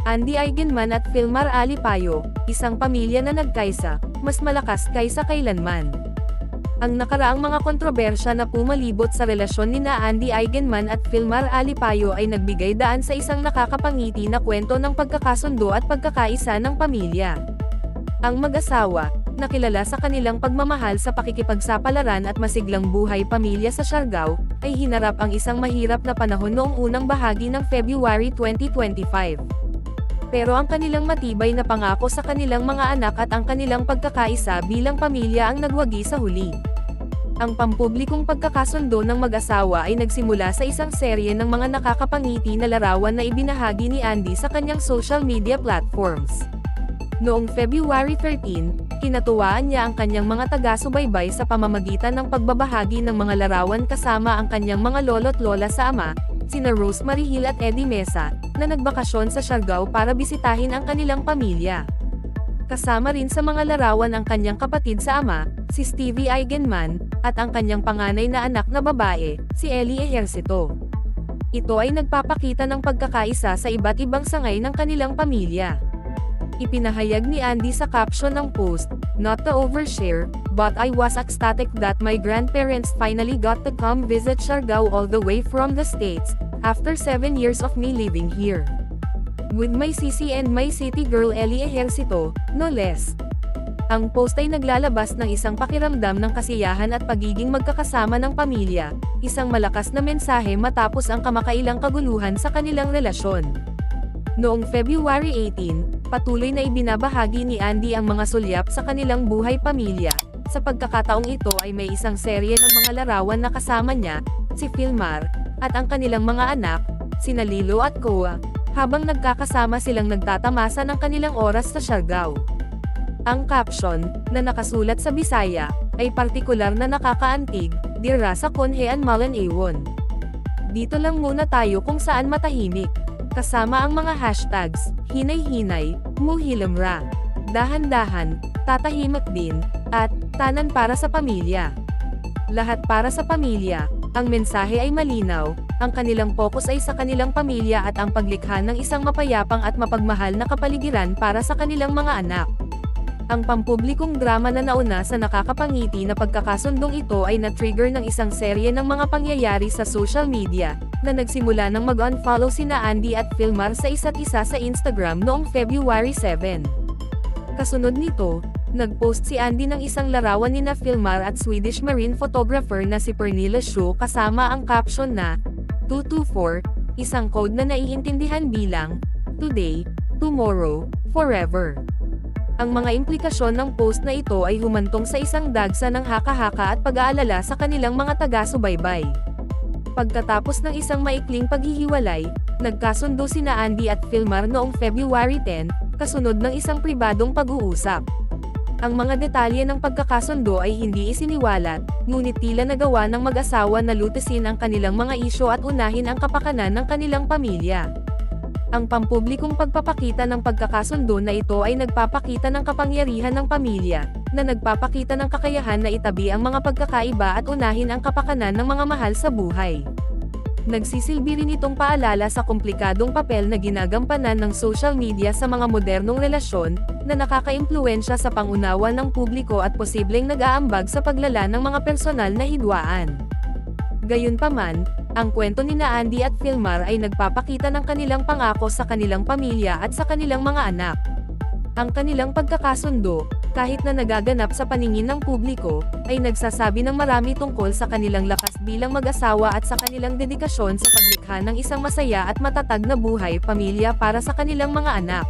Andy Eigenman at Filmar Alipayo, isang pamilya na nagkaisa, mas malakas kaysa kailanman. Ang nakaraang mga kontrobersya na pumalibot sa relasyon nina Andy Eigenman at Filmar Alipayo ay nagbigay daan sa isang nakakapangiti na kwento ng pagkakasundo at pagkakaisa ng pamilya. Ang mag-asawa, na kilala sa kanilang pagmamahal sa pakikipagsapalaran at masiglang buhay pamilya sa Siargao, ay hinarap ang isang mahirap na panahon noong unang bahagi ng February 2025. Pero ang kanilang matibay na pangako sa kanilang mga anak at ang kanilang pagkakaisa bilang pamilya ang nagwagi sa huli. Ang pampublikong pagkakasundo ng mag-asawa ay nagsimula sa isang serye ng mga nakakapangiti na larawan na ibinahagi ni Andy sa kanyang social media platforms. Noong February 13, kinatuwaan niya ang kanyang mga taga-subaybay sa pamamagitan ng pagbabahagi ng mga larawan kasama ang kanyang mga lolo't lola sa ama, sina Rosemary Hill at Eddie Mesa, na nagbakasyon sa Siargao para bisitahin ang kanilang pamilya. Kasama rin sa mga larawan ang kanyang kapatid sa ama, si Stevie Eigenman, at ang kanyang panganay na anak na babae, si Ellie Ejercito. Ito ay nagpapakita ng pagkakaisa sa iba't ibang sangay ng kanilang pamilya. Ipinahayag ni Andy sa caption ng post, "Not to overshare, but I was ecstatic that my grandparents finally got to come visit Siargao all the way from the States, after 7 years of me living here. With my sisi and my city girl Ellie Ejercito, no less." Ang post ay naglalabas ng isang pakiramdam ng kasiyahan at pagiging magkakasama ng pamilya, isang malakas na mensahe matapos ang kamakailang kaguluhan sa kanilang relasyon. Noong February 18, patuloy na ibinabahagi ni Andy ang mga sulyap sa kanilang buhay pamilya. Sa pagkakataong ito ay may isang serye ng mga larawan na kasama niya, si Filmar, at ang kanilang mga anak, sina Lilo at Koa, habang nagkakasama silang nagtatamasa ng kanilang oras sa Siargao. Ang caption, na nakasulat sa Bisaya, ay partikular na nakakaantig, "Dira sa Konhean Malan Ewon. Dito lang muna tayo kung saan matahimik." Kasama ang mga hashtags, "Hinay-hinay", "Muhilamra", "Dahan-dahan", "Tatahimik din", at "Tanan para sa pamilya". Lahat para sa pamilya. Ang mensahe ay malinaw, ang kanilang focus ay sa kanilang pamilya at ang paglikha ng isang mapayapang at mapagmahal na kapaligiran para sa kanilang mga anak. Ang pampublikong drama na nauna sa nakakapangiti na pagkakasundong ito ay na-trigger ng isang serye ng mga pangyayari sa social media, na nagsimula ng mag-unfollow sina Andy at Filmar sa isa't isa sa Instagram noong February 7. Kasunod nito, nag-post si Andy ng isang larawan nina Filmar at Swedish marine photographer na si Pernilla Schuh kasama ang caption na 224, isang code na naiintindihan bilang "Today, Tomorrow, Forever". Ang mga implikasyon ng post na ito ay humantong sa isang dagsa ng haka-haka at pag-aalala sa kanilang mga taga-subaybay. Pagkatapos ng isang maikling paghihiwalay, nagkasundo sina Andy at Filmar noong February 10, kasunod ng isang pribadong pag-uusap. Ang mga detalye ng pagkakasundo ay hindi isiniwalat, ngunit tila nagawa ng mag-asawa na lutisin ang kanilang mga isyu at unahin ang kapakanan ng kanilang pamilya. Ang pampublikong pagpapakita ng pagkakasundo na ito ay nagpapakita ng kapangyarihan ng pamilya, na nagpapakita ng kakayahan na itabi ang mga pagkakaiba at unahin ang kapakanan ng mga mahal sa buhay. Nagsisilbi rin itong paalala sa komplikadong papel na ginagampanan ng social media sa mga modernong relasyon, na nakakaimpluwensya sa pangunawa ng publiko at posibleng nag-aambag sa paglala ng mga personal na hidwaan. Gayunpaman, ang kwento nina Andy at Filmar ay nagpapakita ng kanilang pangako sa kanilang pamilya at sa kanilang mga anak. Ang kanilang pagkakasundo, kahit na nagaganap sa paningin ng publiko, ay nagsasabi ng marami tungkol sa kanilang lakas bilang mag-asawa at sa kanilang dedikasyon sa paglikha ng isang masaya at matatag na buhay pamilya para sa kanilang mga anak.